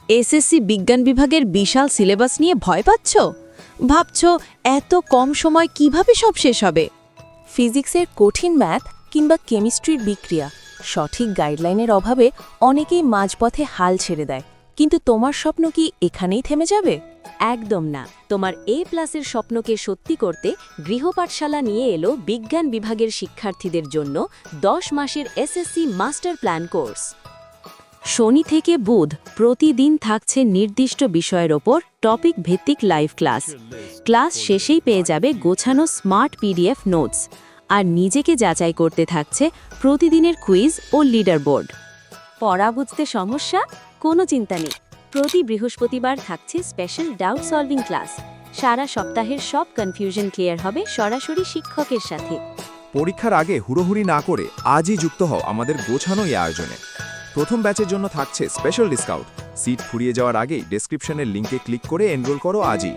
SSC বিজ্ঞান বিভাগের বিশাল syllabus নিয়ে ভয় পাচ্ছ? ভাবছ এত কম সময় কিভাবে সব শেষ হবে? ফিজিক্সের কঠিন ম্যাথ কিংবা কেমিস্ট্রির বিক্রিয়া সঠিক গাইডলাইনের অভাবে অনেকেই মাঝপথে হাল ছেড়ে দেয়। কিন্তু তোমার স্বপ্ন কি এখানেই থেমে যাবে? একদম না। তোমার A+-এর স্বপ্নকে সত্যি করতে গৃহপাঠশালা নিয়ে এলো বিজ্ঞান বিভাগের শিক্ষার্থীদের জন্য 10 মাসের এসএসসি মাস্টার প্ল্যান কোর্স। শনি থেকে বুধ প্রতিদিন থাকছে নির্দিষ্ট বিষয়ের ওপর টপিক ভিত্তিক লাইভ ক্লাস। ক্লাস শেষেই পেয়ে যাবে গোছানো স্মার্ট PDF নোটস, আর নিজেকে যাচাই করতে থাকছে প্রতিদিনের কুইজ ও লিডার বোর্ড। পড়া বুঝতে সমস্যা? কোনো চিন্তা নেই। প্রতি বৃহস্পতিবার থাকছে স্পেশাল ডাউট সলভিং ক্লাস। সারা সপ্তাহের সব কনফিউশন ক্লিয়ার হবে সরাসরি শিক্ষকের সাথে। পরীক্ষার আগে হুড়োহুড়ি না করে আজই যুক্ত হও আমাদের গোছানো এই আয়োজনে। প্রথম ব্যাচের জন্য থাকছে স্পেশাল ডিসকাউন্ট। সিট ফুরিয়ে যাওয়ার আগেই ডেসক্রিপশনের লিঙ্কে ক্লিক করে এনরোল করো আজই।